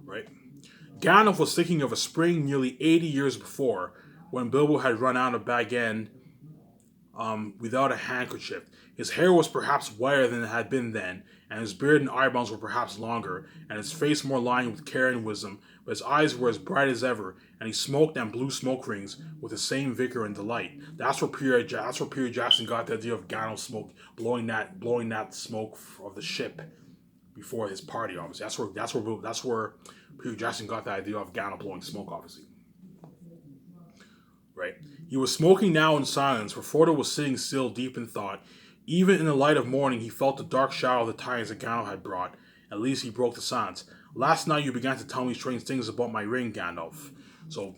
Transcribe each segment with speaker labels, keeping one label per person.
Speaker 1: right? Gandalf was thinking of a spring nearly 80 years before, when Bilbo had run out of Bag End without a handkerchief. His hair was perhaps whiter than it had been then, and his beard and eyebrows were perhaps longer, and his face more lined with care and wisdom, but his eyes were as bright as ever, and he smoked and blew smoke rings with the same vigor and delight. That's where Peter Jackson got the idea of Gandalf smoke blowing that smoke of the ship before his party. Obviously, that's where Peter Jackson got the idea of Gandalf blowing smoke. Obviously, right? He was smoking now in silence, for Frodo was sitting still, deep in thought. Even in the light of morning, he felt the dark shadow of the tidings that Gandalf had brought. At least he broke the silence. Last night you began to tell me strange things about my ring, Gandalf. So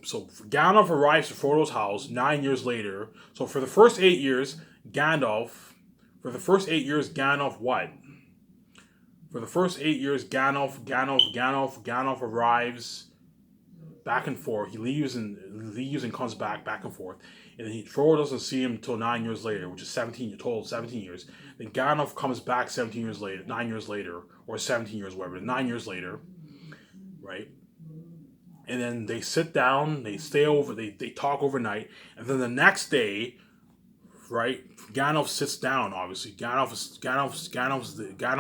Speaker 1: Gandalf arrives to Frodo's house 9 years later. So for the first 8 years, Gandalf. For the first 8 years, Gandalf what? For the first 8 years, Gandalf arrives back and forth. He leaves and comes back and forth. And then Frodo doesn't see him until 9 years later, which is 17 years. Then Gandalf comes back 17 years later, 9 years later, or 17 years, whatever, 9 years later, right? And then they sit down, they stay over, they talk overnight, and then the next day, right? Gandalf sits down. Obviously, Gandalf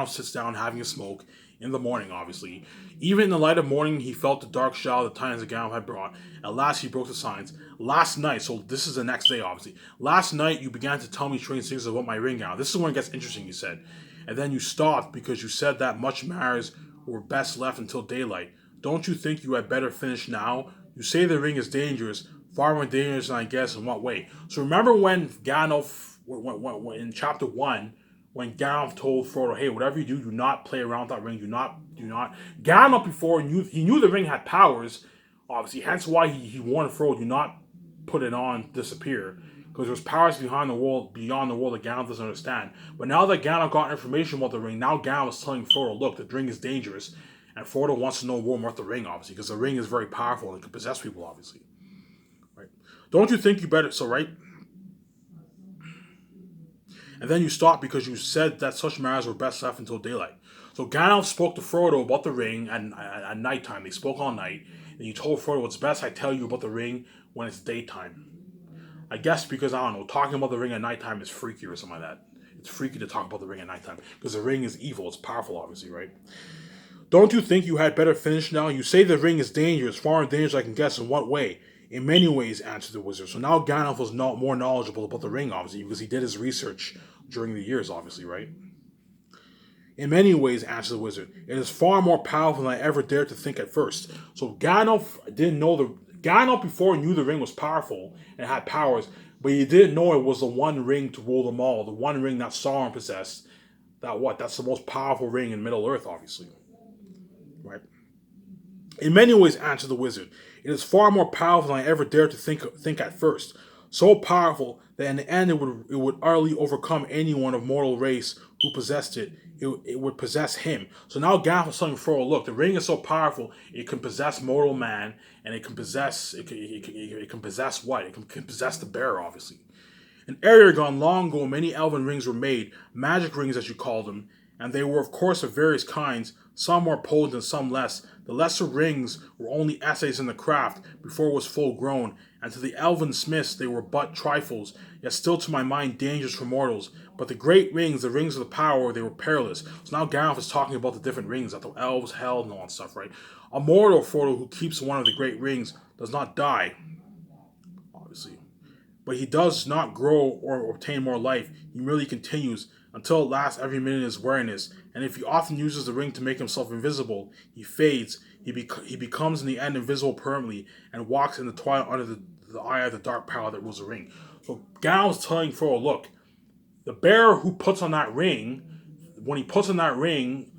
Speaker 1: sits down having a smoke in the morning. Obviously, even in the light of morning, he felt the dark shadow the tidings that Gandalf had brought. At last, he broke the silence. Last night, so this is the next day. Obviously, last night you began to tell me strange things about my ring. Now, this is when it gets interesting. He said, and then you stopped because you said that much matters were best left until daylight. Don't you think you had better finish now? You say the ring is dangerous. Far more dangerous than I guess. In what way? So remember when Gandalf, when in chapter 1, when Gandalf told Frodo, "Hey, whatever you do not play around with that ring. Do not." Gandalf before knew the ring had powers, obviously. Hence why he warned Frodo, "Do not put it on, disappear," because there's powers beyond the world that Gandalf doesn't understand. But now that Gandalf got information about the ring, now Gandalf is telling Frodo, "Look, the ring is dangerous," and Frodo wants to know more about the ring, obviously, because the ring is very powerful and it can possess people, obviously. Right? Don't you think you better? So right. And then you stopped because you said that such matters were best left until daylight. So Gandalf spoke to Frodo about the ring at nighttime. They spoke all night, and he told Frodo, "It's best I tell you about the ring when it's daytime." I guess because, I don't know, talking about the ring at nighttime is freaky or something like that. It's freaky to talk about the ring at nighttime because the ring is evil. It's powerful, obviously, right? Don't you think you had better finish now? You say the ring is dangerous, far more dangerous I can guess. In what way? In many ways, answered the wizard. So now Gandalf was more knowledgeable about the ring, obviously, because he did his research during the years, obviously, right? In many ways, answered the wizard. It is far more powerful than I ever dared to think at first. So Gandalf before knew the ring was powerful and had powers, but he didn't know it was the one ring to rule them all, the one ring that Sauron possessed. That's the most powerful ring in Middle Earth, obviously. Right? In many ways, answered the wizard, it is far more powerful than I ever dared to think at first. So powerful that in the end it would utterly overcome anyone of mortal race who possessed it. It would possess him. So now Gandalf is telling Frodo, look, the ring is so powerful it can possess mortal man, and it can possess what? It can possess the bearer, obviously. In Eregion, long ago, many elven rings were made, magic rings as you call them, and they were of course of various kinds, some more potent and some less. The lesser rings were only essays in the craft before it was full grown, and to the elven smiths they were but trifles, yet still to my mind dangerous for mortals. But the great rings, the rings of the power, they were perilous. So now Gandalf is talking about the different rings that the elves held and all that stuff, right? A mortal, Frodo, who keeps one of the great rings does not die, obviously. But he does not grow or obtain more life. He merely continues until it lasts every minute of his weariness. And if he often uses the ring to make himself invisible, he fades. He becomes in the end invisible permanently and walks in the twilight under the eye of the dark power that rules the ring. So Gandalf's telling Frodo, look, the bearer who puts on that ring, when he puts on that ring,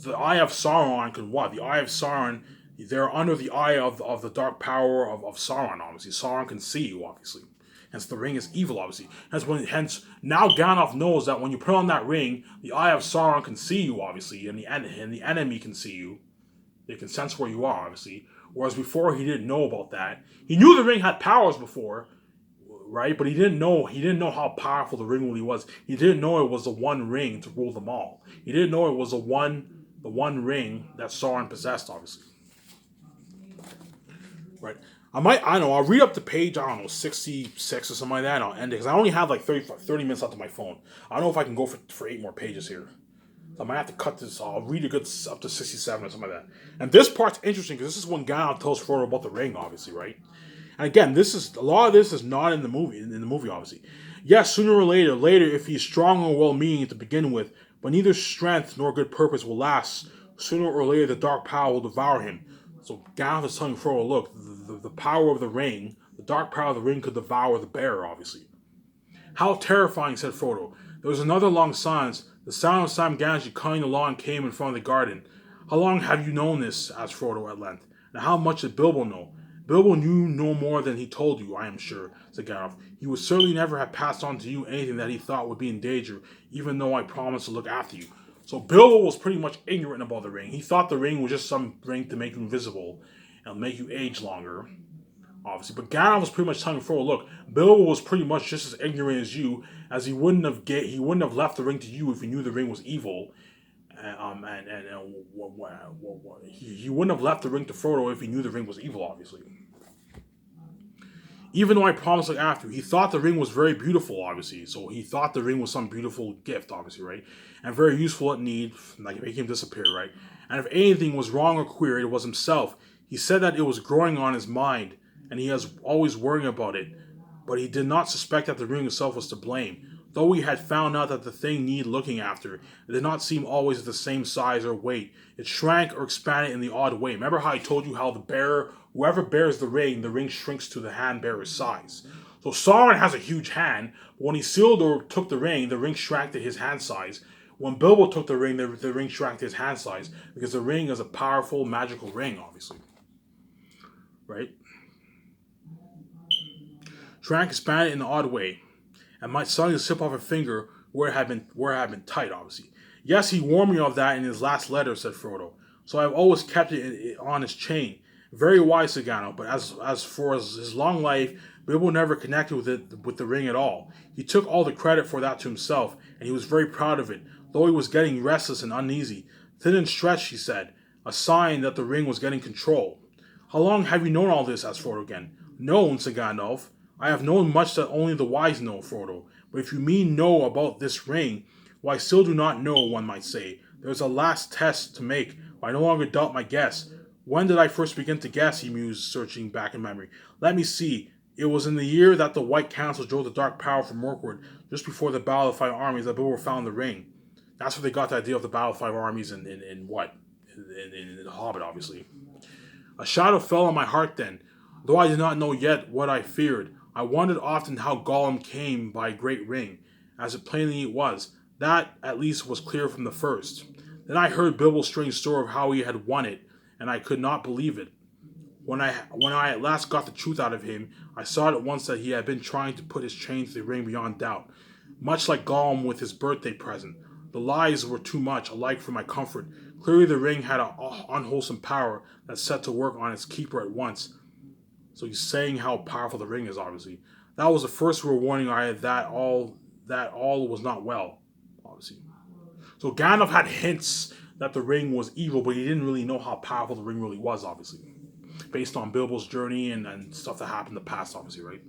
Speaker 1: the eye of Sauron can what? The eye of Sauron, they're under the eye of the dark power of Sauron, obviously. Sauron can see you, obviously. Hence, the ring is evil, obviously. Hence, now Gandalf knows that when you put on that ring, the eye of Sauron can see you, obviously, and the enemy can see you. They can sense where you are, obviously. Whereas before, he didn't know about that. He knew the ring had powers before, right? But he didn't know how powerful the ring really was. He didn't know it was the one ring to rule them all. He didn't know it was the one ring that Sauron possessed, obviously. Right. I don't know, I'll read up to page, I don't know, 66 or something like that, and I'll end it, because I only have like 30 minutes left on my phone. I don't know if I can go for 8 more pages here. So I might have to cut this. I'll read a good up to 67 or something like that. And this part's interesting, because this is when Gandalf tells Frodo about the ring, obviously, right? And again, a lot of this is not in the movie, obviously. Yes, sooner or later, if he's strong or well-meaning to begin with, but neither strength nor good purpose will last, sooner or later the dark power will devour him. So Gandalf is telling Frodo, look, the power of the ring, the dark power of the ring could devour the bearer, obviously. How terrifying, said Frodo. There was another long silence. The sound of Sam Gamgee cutting the lawn came in front of the garden. How long have you known this? Asked Frodo at length. And how much did Bilbo know? Bilbo knew no more than he told you, I am sure, said Gandalf. He would certainly never have passed on to you anything that he thought would be in danger, even though I promised to look after you. So Bilbo was pretty much ignorant about the ring. He thought the ring was just some ring to make you invisible and make you age longer, obviously. But Gandalf was pretty much telling Frodo, look, Bilbo was pretty much just as ignorant as you, as he wouldn't have left the ring to you if he knew the ring was evil. He wouldn't have left the ring to Frodo if he knew the ring was evil, obviously. Even though I promised to look after you, he thought the ring was very beautiful, obviously. So he thought the ring was some beautiful gift, obviously, right? And very useful at need, like make him disappear, right? And if anything was wrong or queer, it was himself. He said that it was growing on his mind, and he was always worrying about it. But he did not suspect that the ring itself was to blame. Though he had found out that the thing needed looking after, it did not seem always of the same size or weight. It shrank or expanded in the odd way. Remember how I told you how whoever bears the ring shrinks to the hand bearer's size. So Sauron has a huge hand, but when he sealed or took the ring shrank to his hand size. When Bilbo took the ring shrank to his hand size, because the ring is a powerful, magical ring, obviously. Right? Shrank expanded in an odd way, and might suddenly slip off a finger where it had been tight, obviously. Yes, he warned me of that in his last letter, said Frodo. So I've always kept it on his chain. Very wise, said Gandalf, but as for his long life, Bilbo never connected with the ring at all. He took all the credit for that to himself, and he was very proud of it, though he was getting restless and uneasy. Thin and stretched, he said, a sign that the ring was getting control. How long have you known all this? Asked Frodo again. Known, said Gandalf. I have known much that only the wise know, Frodo. But if you mean know about this ring, well, I still do not know, one might say. There is a last test to make, but I no longer doubt my guess. When did I first begin to guess, he mused, searching back in memory. Let me see. It was in the year that the White Council drove the Dark Power from Mirkwood, just before the Battle of the Five Armies, that Bilbo found the ring. That's where they got the idea of the Battle of the Five Armies in what? In The Hobbit, obviously. A shadow fell on my heart then, though I did not know yet what I feared. I wondered often how Gollum came by a great ring, as it plainly was. That, at least, was clear from the first. Then I heard Bilbo's strange story of how he had won it, and I could not believe it. When I at last got the truth out of him, I saw at once that he had been trying to put his chain to the ring beyond doubt, much like Gollum with his birthday present. The lies were too much alike for my comfort. Clearly the ring had an unwholesome power that set to work on its keeper at once. So he's saying how powerful the ring is, obviously. That was the first real warning I had that all was not well, obviously. So Gandalf had hints that the ring was evil, but he didn't really know how powerful the ring really was, obviously. Based on Bilbo's journey and stuff that happened in the past, obviously, right?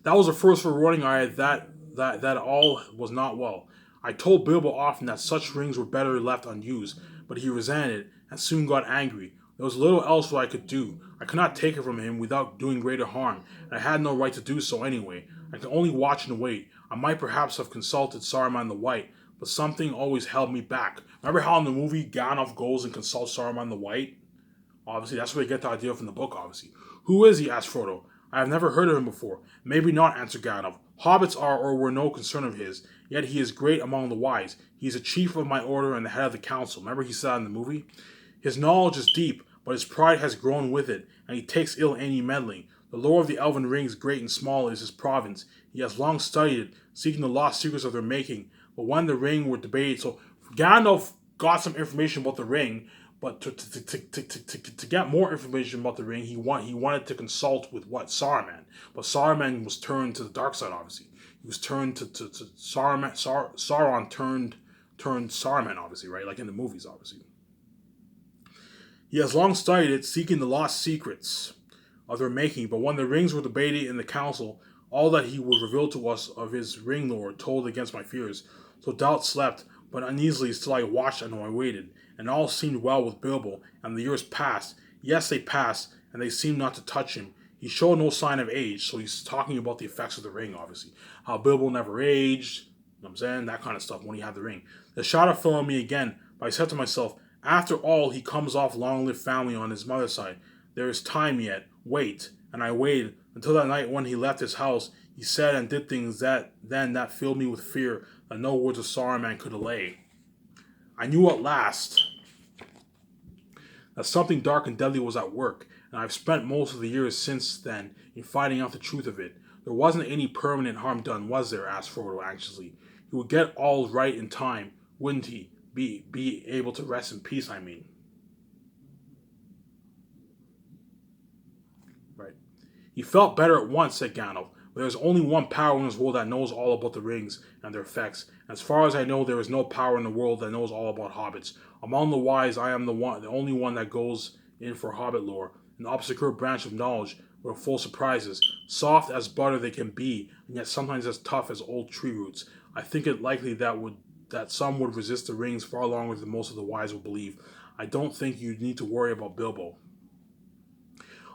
Speaker 1: That was the first warning I had that all was not well. I told Bilbo often that such rings were better left unused, but he resented and soon got angry. There was little else what I could do. I could not take it from him without doing greater harm, and I had no right to do so anyway. I could only watch and wait. I might perhaps have consulted Saruman the White, but something always held me back. Remember how in the movie Gandalf goes and consults Saruman the White? Obviously, that's where you get the idea from the book, obviously. Who is he? Asked Frodo. I have never heard of him before. Maybe not, answered Gandalf. Hobbits are or were no concern of his, yet he is great among the wise. He is a chief of my order and the head of the council. Remember he said in the movie? His knowledge is deep, but his pride has grown with it, and he takes ill any meddling. The lore of the Elven rings, great and small, is his province. He has long studied it, seeking the lost secrets of their making. But when the ring were debated, so Gandalf got some information about the ring, but to get more information about the ring, he wanted to consult with what? Saruman. But Saruman was turned to the dark side, obviously. He was turned to Saruman. Sauron turned Saruman, obviously, right? Like in the movies, obviously. He has long studied it, seeking the lost secrets of their making, but when the rings were debated in the council, all that he would reveal to us of his ring lord told against my fears. So doubt slept, but uneasily still I watched and I waited, and all seemed well with Bilbo, and the years passed. Yes, they passed, and they seemed not to touch him. He showed no sign of age, so he's talking about the effects of the ring, obviously. How Bilbo never aged, you know what I'm saying? That kind of stuff when he had the ring. The shadow fell on me again, but I said to myself, after all, he comes off long-lived family on his mother's side. There is time yet. Wait. And I waited until that night when he left his house. He said and did things that filled me with fear that no words of Saruman could allay. I knew at last that something dark and deadly was at work, and I've spent most of the years since then in finding out the truth of it. There wasn't any permanent harm done, was there? Asked Frodo anxiously. He would get all right in time, wouldn't he? Be able to rest in peace, I mean. Right. He felt better at once, said Gandalf. But there is only one power in this world that knows all about the rings and their effects. As far as I know, there is no power in the world that knows all about hobbits. Among the wise, I am the only one that goes in for hobbit lore, an obscure branch of knowledge with full surprises. Soft as butter they can be, and yet sometimes as tough as old tree roots. I think it likely that some would resist the rings far longer than most of the wise will believe. I don't think you need to worry about Bilbo.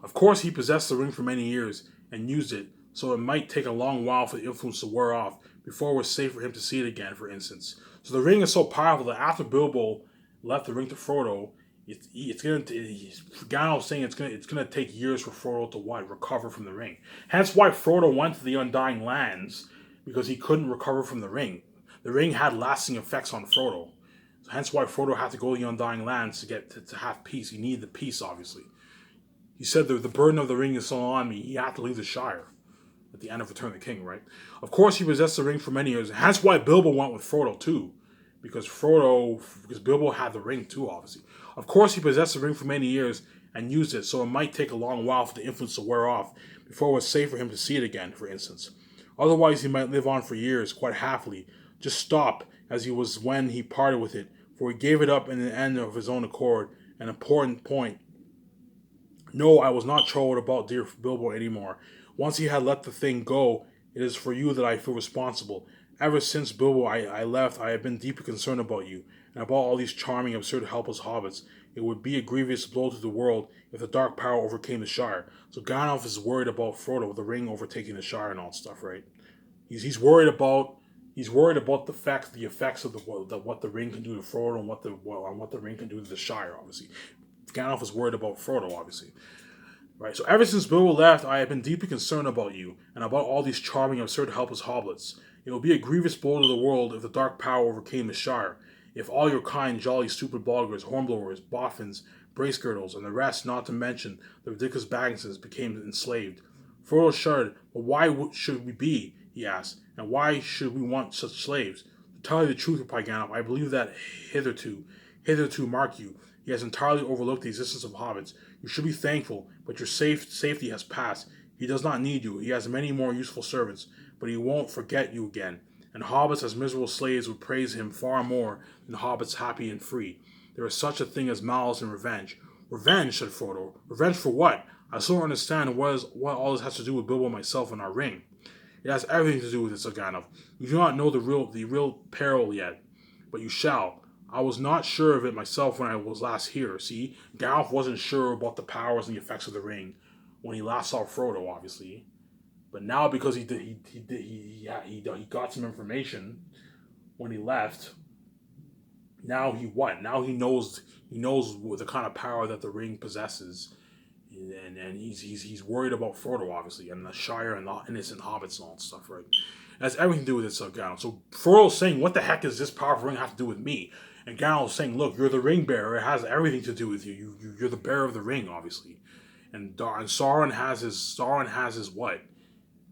Speaker 1: Of course, he possessed the ring for many years and used it, so it might take a long while for the influence to wear off before it was safe for him to see it again, for instance. So the ring is so powerful that after Bilbo left the ring to Frodo, Gandalf saying it's gonna take years for Frodo to recover from the ring. Hence why Frodo went to the Undying Lands, because he couldn't recover from the ring. The ring had lasting effects on Frodo. So hence why Frodo had to go to the Undying Lands to get to have peace. He needed the peace, obviously. He said the burden of the ring is still on me. He had to leave the Shire at the end of Return of the King, right? Of course, he possessed the ring for many years. Hence why Bilbo went with Frodo too, because Bilbo had the ring too, obviously. Of course, he possessed the ring for many years and used it, so it might take a long while for the influence to wear off before it was safe for him to see it again, for instance. Otherwise, he might live on for years, quite happily, just stop as he was when he parted with it, for he gave it up in the end of his own accord. An important point. No, I was not troubled about dear Bilbo anymore. Once he had let the thing go, it is for you that I feel responsible. Ever since Bilbo I left, I have been deeply concerned about you, and about all these charming, absurd, helpless hobbits. It would be a grievous blow to the world if the Dark Power overcame the Shire. So Gandalf is worried about Frodo, the ring overtaking the Shire and all stuff, right? He's worried about the effects of what the ring can do to Frodo and what the ring can do to the Shire. Obviously, Gandalf is worried about Frodo. Obviously, right. So ever since Bilbo left, I have been deeply concerned about you and about all these charming, absurd, helpless hobbits. It will be a grievous blow to the world if the Dark Power overcame the Shire. If all your kind, jolly, stupid Bolgars, Hornblowers, Boffins, Bracegirdles, and the rest, not to mention the ridiculous Bagginses, became enslaved. Frodo shuddered. But why should we be? He asked. And why should we want such slaves? To tell you the truth, replied Gandalf, I believe that hitherto, mark you, he has entirely overlooked the existence of hobbits. You should be thankful, but your safety has passed. He does not need you. He has many more useful servants, but he won't forget you again. And hobbits as miserable slaves would praise him far more than hobbits happy and free. There is such a thing as malice and revenge. Revenge, said Frodo. Revenge for what? I still don't understand what all this has to do with Bilbo, myself, and our ring. It has everything to do with it, said Gandalf. You do not know the real peril yet, but you shall. I was not sure of it myself when I was last here. See, Gandalf wasn't sure about the powers and the effects of the ring when he last saw Frodo, obviously. But now, because he got some information when he left. Now he what? Now he knows the kind of power that the ring possesses, and he's worried about Frodo, obviously, and the Shire and the innocent hobbits and all that stuff, right? It has everything to do with it, so Gandalf. So Frodo's saying, "What the heck does this powerful ring have to do with me?" And Gandalf's saying, "Look, you're the ring bearer. It has everything to do with you. You're the bearer of the ring, obviously." And Sauron has his what?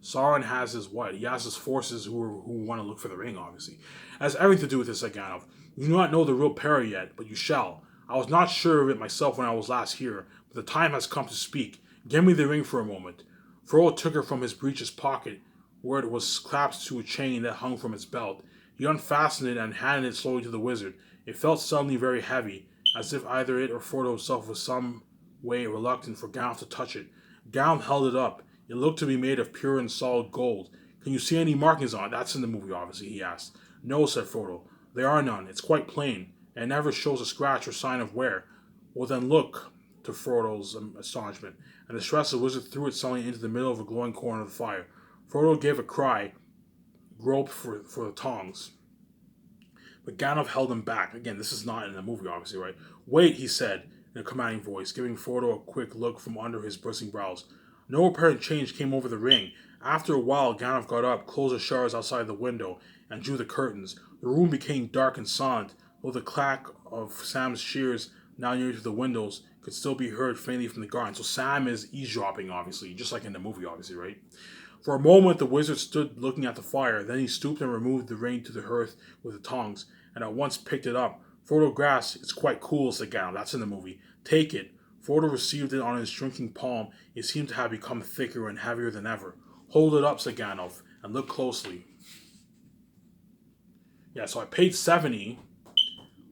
Speaker 1: Sauron has his what? He has his forces who want to look for the ring, obviously. It has everything to do with this, said Gandalf. You do not know the real peril yet, but you shall. I was not sure of it myself when I was last here, but the time has come to speak. Give me the ring for a moment. Frodo took her from his breeches pocket, where it was clasped to a chain that hung from its belt. He unfastened it and handed it slowly to the wizard. It felt suddenly very heavy, as if either it or Frodo himself was some way reluctant for Gandalf to touch it. Gandalf held it up. It looked to be made of pure and solid gold. Can you see any markings on it? That's in the movie, obviously, he asked. No, said Frodo. There are none. It's quite plain, and it never shows a scratch or sign of wear. Well, then look, to Frodo's astonishment, and the distressed wizard threw it suddenly into the middle of a glowing corner of the fire. Frodo gave a cry, groped for the tongs. But Gandalf held him back. Again, this is not in the movie, obviously, right? Wait, he said in a commanding voice, giving Frodo a quick look from under his bristling brows. No apparent change came over the ring. After a while, Gandalf got up, closed the shutters outside the window, and drew the curtains. The room became dark and silent, though the clack of Sam's shears, now near to the windows, could still be heard faintly from the garden. So Sam is eavesdropping, obviously, just like in the movie, obviously, right? For a moment, the wizard stood looking at the fire. Then he stooped and removed the ring to the hearth with the tongs, and at once picked it up. Frodo grasped. It's quite cool, said Gandalf. That's in the movie. Take it. Frodo received it on his shrinking palm. It seemed to have become thicker and heavier than ever. Hold it up, said Gandalf, and look closely. Yeah, so at page 70,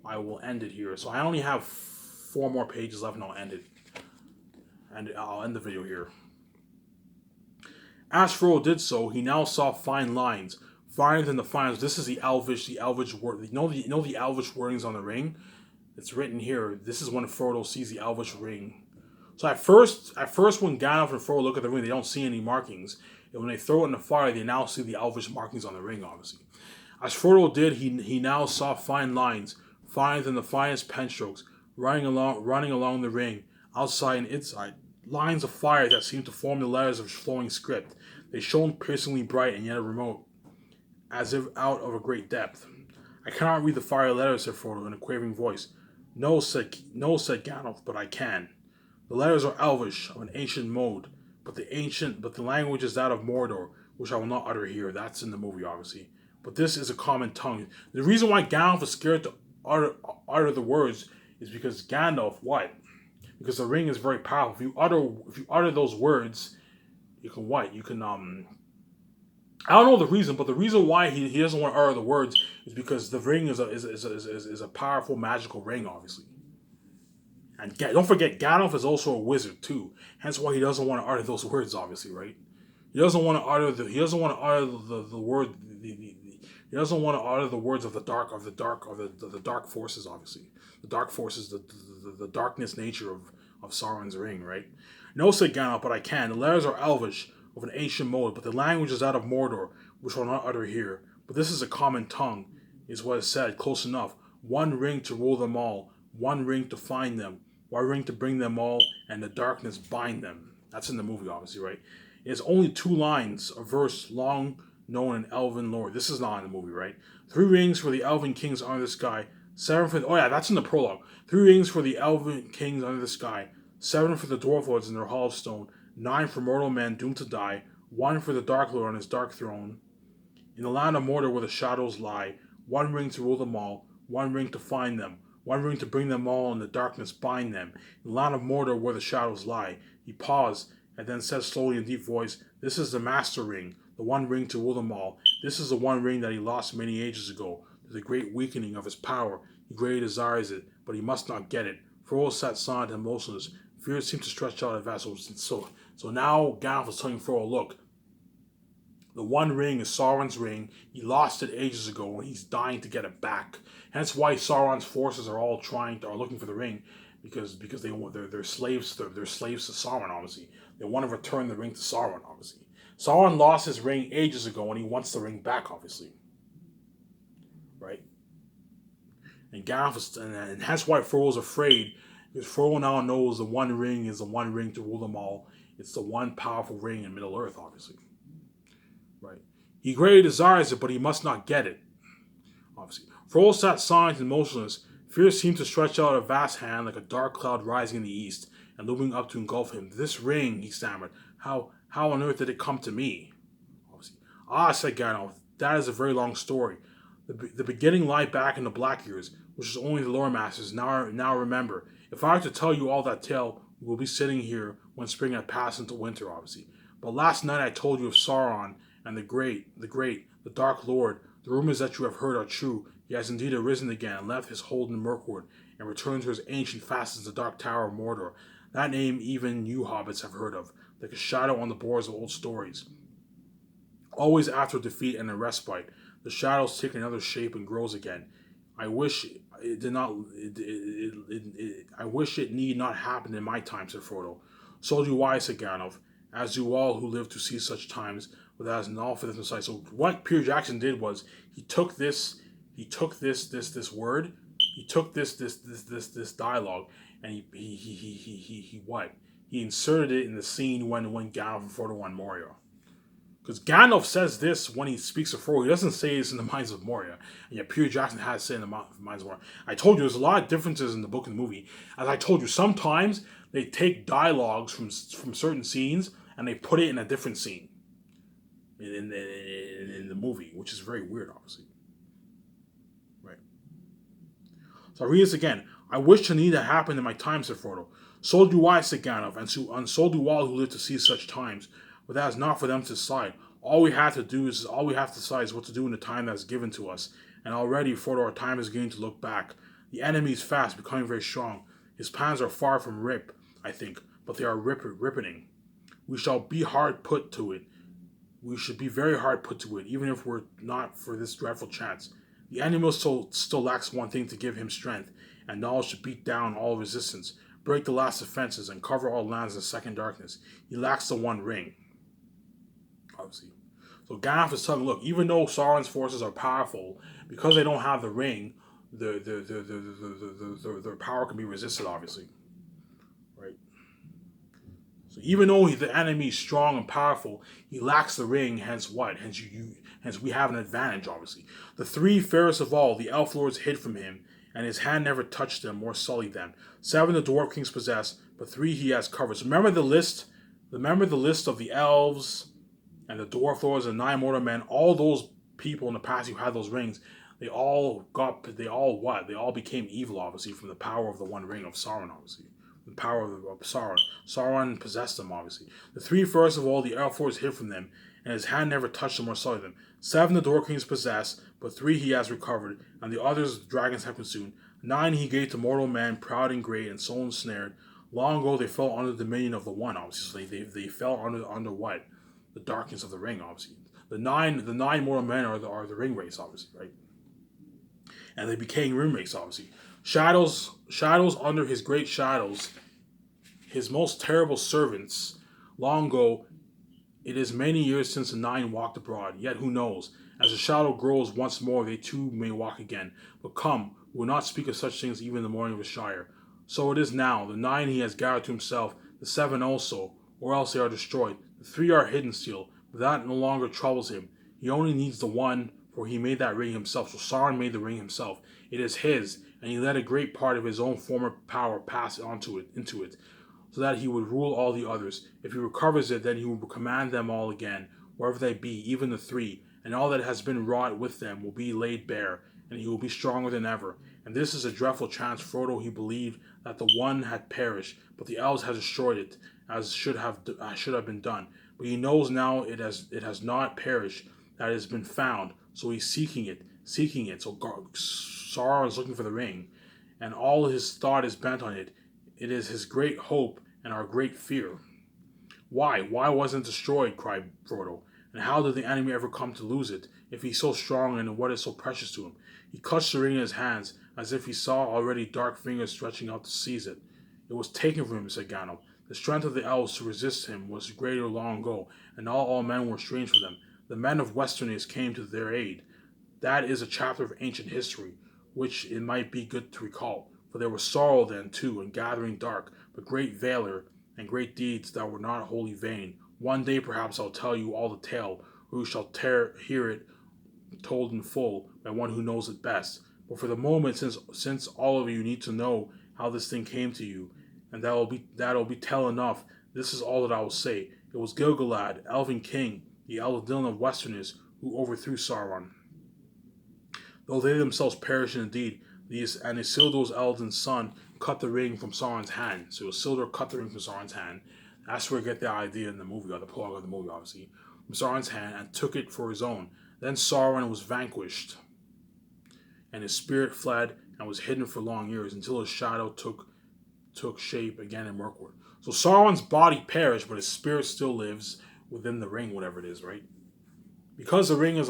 Speaker 1: I will end it here. So I only have 4 more pages left, and I'll end it. And I'll end the video here. As Frodo did so, he now saw fine lines, finer than the finest. This is the Elvish word. You know the Elvish wordings on the ring? It's written here. This is when Frodo sees the Elvish ring. So at first when Gandalf and Frodo look at the ring, they don't see any markings. And when they throw it in the fire, they now see the Elvish markings on the ring, obviously. As Frodo did, he now saw fine lines, finer than the finest pen strokes, running along the ring, outside and inside. Lines of fire that seemed to form the letters of flowing script. They shone piercingly bright and yet remote, as if out of a great depth. I cannot read the fire letters, said Frodo in a quavering voice. No, said Gandalf, but I can. The letters are Elvish, of an ancient mode, but the language is that of Mordor, which I will not utter here. That's in the movie, obviously. But this is a common tongue. The reason why Gandalf is scared to utter the words is because Gandalf, what? Because the ring is very powerful. If you utter those words, you can what? You can I don't know the reason, but the reason why he doesn't want to utter the words is because the ring is a powerful magical ring, obviously. And don't forget, Gandalf is also a wizard too. Hence why he doesn't want to utter those words, obviously, right? He doesn't want to utter the word. He doesn't want to utter the words of the dark forces, obviously. The dark forces, the darkness nature of Sauron's ring, right? No, said Gandalf, but I can. The letters are Elvish, of an ancient mode, but the language is that of Mordor, which I will not utter here. But this is a common tongue, is what is said, close enough. One ring to rule them all, one ring to find them, one ring to bring them all, and the darkness bind them. That's in the movie, obviously, right? It is only 2 lines, a verse long known in Elven lore. This is not in the movie, right? 3 rings for the Elven kings under the sky, 7 for the... Oh yeah, that's in the prologue. 3 rings for the Elven kings under the sky, 7 for the Dwarf Lords in their Hall of Stone, 9 for mortal men doomed to die, 1 for the Dark Lord on his dark throne. In the land of Mordor where the shadows lie, 1 ring to rule them all, 1 ring to find them, 1 ring to bring them all, and the darkness bind them. In the land of Mordor where the shadows lie. He paused, and then said slowly in a deep voice, This is the Master Ring, the 1 ring to rule them all. This is the 1 ring that he lost many ages ago, to the great weakening of his power. He greatly desires it, but he must not get it. Frodo sat silent and motionless. Fear seemed to stretch out his vessels. So now Gandalf is telling Frodo, look, the 1 ring is Sauron's ring. He lost it ages ago, and he's dying to get it back. Hence why Sauron's forces are all looking for the ring, because they're slaves. They're slaves to Sauron. Obviously, they want to return the ring to Sauron. Obviously, Sauron lost his ring ages ago, and he wants the ring back. Obviously, right? And Gandalf and hence why Frodo's afraid, because Frodo now knows the 1 ring is the 1 ring to rule them all. It's the 1 powerful ring in Middle Earth, obviously. Right. He greatly desires it, but he must not get it. Obviously. Frodo sat silent and motionless. Fear seemed to stretch out a vast hand like a dark cloud rising in the east and looming up to engulf him. This ring, he stammered. How on earth did it come to me? Obviously. Ah, said Gandalf, that is a very long story. The beginning lied back in the Black Years, which is only the lore masters now remember. If I were to tell you all that tale, we will be sitting here when spring had passed into winter, obviously. But last night I told you of Sauron and the Dark Lord. The rumors that you have heard are true. He has indeed arisen again and left his hold in Mirkwood, and return to his ancient fastness, the Dark Tower of Mordor. That name even you hobbits have heard of, like a shadow on the boards of old stories. Always after defeat and a respite, the shadows take another shape and grows again. I wish it did not. I wish it need not happen in my time," said Frodo. "So do I," said Gandalf, "as do all who live to see such times, but that is not for them to decide." So what Peter Jackson did was he took this word, he took this dialogue, and he what? He inserted it in the scene when Gandalf and Frodo won Moria. Because Gandalf says this when he speaks of Frodo. He doesn't say this in the Mines of Moria. And yet Peter Jackson has said in the Mines of Moria. I told you there's a lot of differences in the book and the movie. As I told you, sometimes they take dialogues from certain scenes and they put it in a different scene in the movie, which is very weird, obviously. Right. So I'll read this again. "I wish to need to happen in my time," said Frodo. "So do I," said Gandalf, and so do all who live to see such times. But that is not for them to decide. All we have to decide is what to do in the time that is given to us. And already, Frodo, our time is beginning to look back. The enemy is fast, becoming very strong. His plans are far from rip, I think, but they are ripening. We shall be hard put to it. We should be very hard put to it, even if we're not for this dreadful chance. The enemy still lacks one thing to give him strength, and knowledge to beat down all resistance, break the last defenses, and cover all lands in second darkness. He lacks the one ring." Obviously. So Gandalf is telling, look, even though Sauron's forces are powerful, because they don't have the ring, their power can be resisted, obviously. Right? So even though the enemy is strong and powerful, he lacks the ring, hence what? Hence we have an advantage, obviously. "The three fairest of all, the elf lords hid from him, and his hand never touched them or sullied them. 7 the dwarf kings possess, but 3 he has covered." So remember the list of the elves and the dwarf lords and 9 mortal men, all those people in the past who had those rings, they all became evil, obviously, from the power of the one ring of Sauron, obviously. The power of Sauron. Sauron possessed them, obviously. "The 3 first of all, the elf lords hid from them, and his hand never touched them or sullied them. 7 the dwarf kings possess, but 3 he has recovered, and the others the dragons have consumed. 9 he gave to mortal men, proud and great, and so ensnared. Long ago they fell under the dominion of the one," obviously. So they fell under what? The darkness of the ring, obviously. The nine mortal men are the ring race, obviously, right? And they became ring race, obviously. Shadows under his great shadows, his most terrible servants. Long ago, it is many years since the 9 walked abroad. Yet who knows? As the shadow grows once more, they too may walk again. But come, we will not speak of such things even in the morning of the Shire. So it is now. The 9 he has gathered to himself, the 7 also, or else they are destroyed. The 3 are hidden still, but that no longer troubles him. He only needs the one, for he made that ring himself. So Sauron made the ring himself. It is his, and he let a great part of his own former power pass into it, so that he would rule all the others. If he recovers it, then he will command them all again, wherever they be, even the 3, and all that has been wrought with them will be laid bare, and he will be stronger than ever. And this is a dreadful chance. Frodo, he believed that the one had perished, but the elves had destroyed it, as should have been done. But he knows now it has not perished, that it has been found. So he's seeking it. So Sauron is looking for the ring, and all his thought is bent on it. It is his great hope and our great fear. "Why? Why wasn't it destroyed?" cried Frodo. "And how did the enemy ever come to lose it, if he's so strong and what is so precious to him?" He clutched the ring in his hands, as if he saw already dark fingers stretching out to seize it. "It was taken from him," said Gandalf. "The strength of the elves to resist him was greater long ago, and now all men were strange for them. The men of Westernesse came to their aid. That is a chapter of ancient history, which it might be good to recall. For there was sorrow then, too, and gathering dark, but great valor and great deeds that were not wholly vain. One day perhaps I'll tell you all the tale, or you shall hear it told in full by one who knows it best. But for the moment, since all of you need to know how this thing came to you, and that'll be tell enough, this is all that I will say. It was Gil-galad, Elven King, the Eladrin of Westernesse, who overthrew Sauron. Though they themselves perished indeed, and Isildur's eldest son cut the ring from Sauron's hand. So Isildur cut the ring from Sauron's hand. That's where we get the idea in the movie, or the prologue of the movie, obviously. From Sauron's hand, and took it for his own. Then Sauron was vanquished, and his spirit fled, and was hidden for long years until his shadow took shape again in Mirkwood. So Sauron's body perished, but his spirit still lives within the ring, whatever it is, right? Because the ring is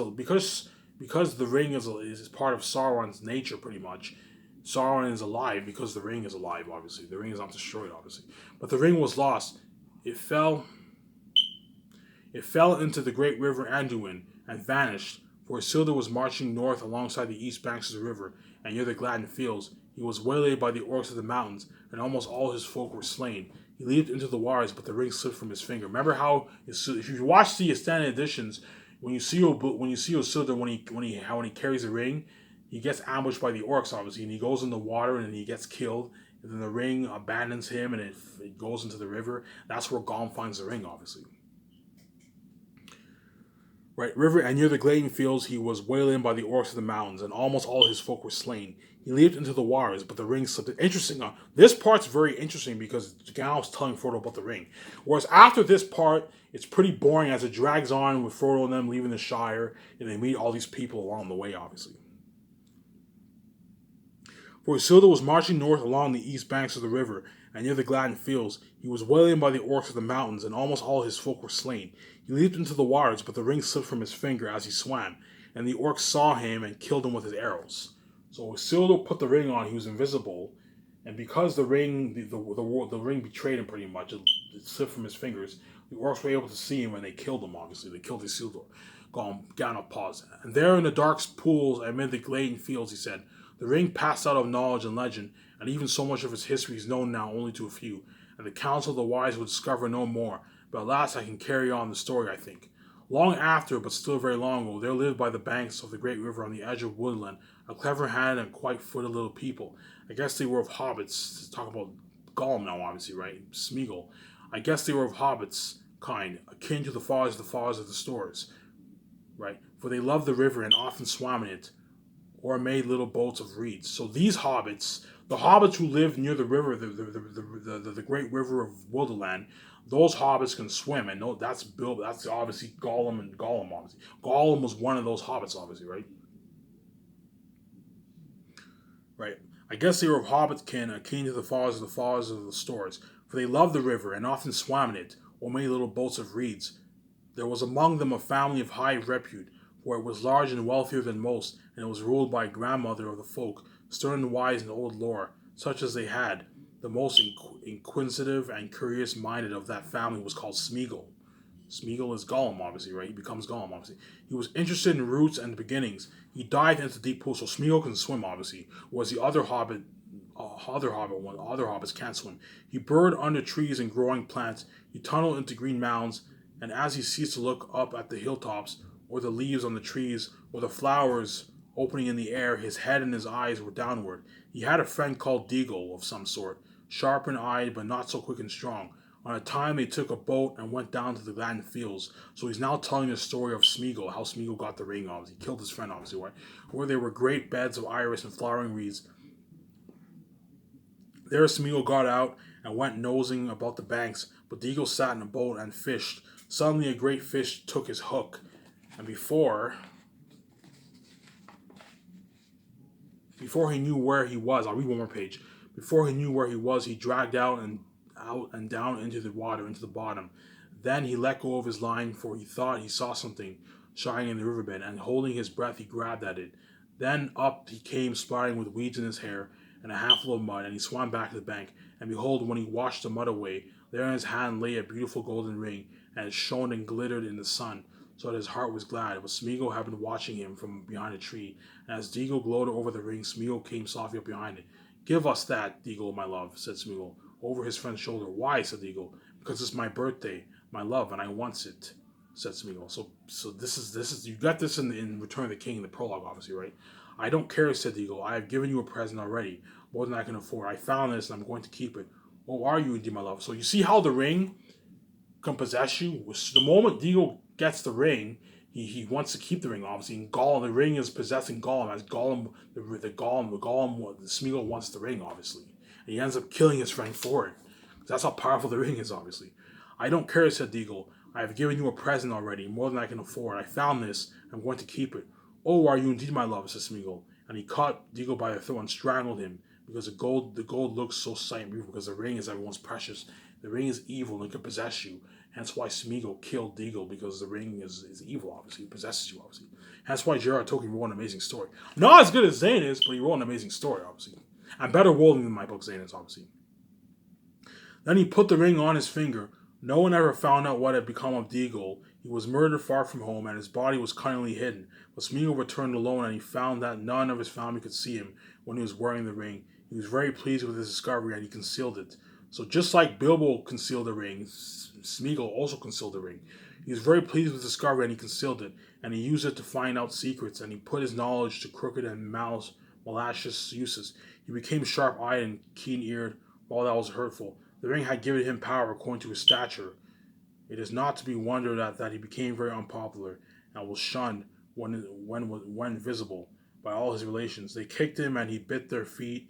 Speaker 1: because the ring is part of Sauron's nature, pretty much. Sauron is alive because the ring is alive. Obviously, the ring is not destroyed. Obviously, but the ring was lost. It fell. It fell into the great river Anduin and vanished. For Isildur was marching north alongside the east banks of the river, and near the Gladden fields. He was waylaid by the orcs of the mountains, and almost all his folk were slain. He leaped into the waters, but the ring slipped from his finger. Remember how, if you watch the extended editions, when you see Isildur when he carries the ring, he gets ambushed by the orcs, obviously, and he goes in the water and he gets killed. And then the ring abandons him, and it goes into the river. That's where Gollum finds the ring, obviously. Right, river and near the Gladden fields, he was waylaid by the orcs of the mountains, and almost all his folk were slain. He leaped into the waters, but the ring slipped. Interesting. This part's very interesting because Gandalf's telling Frodo about the ring. Whereas after this part, it's pretty boring as it drags on with Frodo and them leaving the Shire, and they meet all these people along the way, obviously. For Isildur was marching north along the east banks of the river, and near the Gladden fields, he was waylaid by the orcs of the mountains, and almost all his folk were slain. He leaped into the waters, but the ring slipped from his finger as he swam, and the orcs saw him and killed him with his arrows. So Isildur put the ring on; he was invisible, and because the ring betrayed him pretty much, it slipped from his fingers. The orcs were able to see him, and they killed him. Obviously, they killed Isildur. Gandalf paused, and there in the dark pools amid the Gladden fields, he said, "The ring passed out of knowledge and legend, and even so much of its history is known now only to a few, and the council of the wise will discover no more. But at last I can carry on the story, I think. Long after, but still very long ago, there lived by the banks of the great river on the edge of woodland a clever-handed and quite footed little people. I guess they were of hobbits." Talk about Gollum now, obviously, right? Smeagol. "I guess they were of hobbits kind, akin to the fathers of the stores, right? For they loved the river and often swam in it, or made little boats of reeds." So these hobbits, the hobbits who lived near the river, the great river of Wilderland, those hobbits can swim, and no, that's obviously Gollum and Gollum, obviously. Gollum was one of those hobbits, obviously, right? Right. "I guess they were of hobbit kin, akin to the fathers of the stores, for they loved the river and often swam in it, or made little boats of reeds. There was among them a family of high repute, for it was large and wealthier than most, and it was ruled by a grandmother of the folk, stern and wise in old lore, such as they had. The most inquisitive and curious-minded of that family was called Smeagol." Smeagol is Gollum, obviously, right? He becomes Gollum, obviously. "He was interested in roots and beginnings. He dived into deep pools, so Smeagol can swim, obviously, whereas the other hobbits can't swim. He burrowed under trees and growing plants. He tunneled into green mounds, and as he ceased to look up at the hilltops, or the leaves on the trees, or the flowers opening in the air, his head and his eyes were downward. He had a friend called Deagle, of some sort, sharp-eyed but not so quick and strong. On a time they took a boat and went down to the Gladden fields." So he's now telling the story of Smeagol, how Smeagol got the ring, obviously. He killed his friend, obviously, right? "Where there were great beds of iris and flowering reeds. There Smeagol got out and went nosing about the banks, but Deagle sat in a boat and fished. Suddenly a great fish took his hook, and before he knew where he was, I'll read one more page. Before he knew where he was, he dragged out and down into the water, into the bottom. Then he let go of his line, for he thought he saw something shining in the riverbed, and holding his breath, he grabbed at it. Then up he came, splattering with weeds in his hair and a handful of mud, and he swam back to the bank. And behold, when he washed the mud away, there in his hand lay a beautiful golden ring, and it shone and glittered in the sun, so that his heart was glad. But Smeagol had been watching him from behind a tree, and as Deagle gloated over the ring, Smeagol came softly up behind it. "Give us that, Deagle, my love," said Smeagol, over his friend's shoulder. "Why?" said Deagle. "Because it's my birthday, my love, and I wants it," said Smeagol. So this is you got this in Return of the King, the prologue, obviously, right? "I don't care," said Deagle. "I have given you a present already, more than I can afford. I found this, and I'm going to keep it." "Oh, are you indeed, my love?" So you see how the ring can possess you? The moment Deagle gets the ring, he wants to keep the ring, obviously. And Gollum, the ring is possessing Gollum, as Gollum, the Smeagol wants the ring, obviously. And he ends up killing his friend for it. That's how powerful the ring is, obviously. "I don't care," said Deagle. "I have given you a present already, more than I can afford. I found this, I'm going to keep it." "Oh, are you indeed, my love?" said Smeagol. and he caught Deagle by the throat and strangled him because the gold looks so sight and beautiful because the ring is everyone's precious. The ring is evil and can possess you. Hence why Smeagol killed Deagle, because the ring is evil, obviously. It possesses you, obviously. Hence why J.R.R. Tolkien wrote an amazing story. Not as good as Zane is, but he wrote an amazing story, obviously. And better worlding than my book Zane is, obviously. Then he put the ring on his finger. No one ever found out what had become of Deagle. He was murdered far from home, and his body was cunningly hidden. But Smeagol returned alone, and he found that none of his family could see him when he was wearing the ring. He was very pleased with his discovery, and he concealed it. So just like Bilbo concealed the ring, Smeagol also concealed the ring. He was very pleased with his discovery, and he concealed it, and he used it to find out secrets, and he put his knowledge to crooked and malicious uses. He became sharp-eyed and keen-eared, while that was hurtful. The ring had given him power according to his stature. It is not to be wondered at that he became very unpopular and was shunned when visible by all his relations. They kicked him and he bit their feet.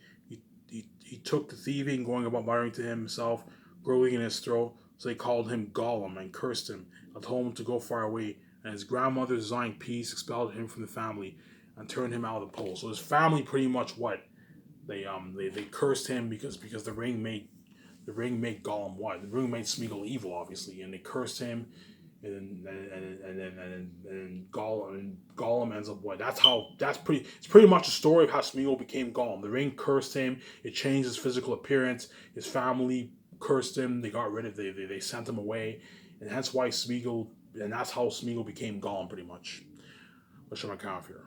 Speaker 1: He took to thieving, going about muttering to himself, growling in his throat. So they called him Gollum and cursed him and told him to go far away. And his grandmother, desiring peace, expelled him from the family and turned him out of the pole. So his family pretty much what? They cursed him because the ring made Gollum what? The ring made Smeagol evil, obviously, and they cursed him, and Gollum ends up what? It's pretty much the story of how Smeagol became Gollum. The ring cursed him. It changed his physical appearance. His family cursed him. They got rid of. They sent him away, and that's why Smeagol. And that's how Smeagol became Gollum, pretty much. What should I count here?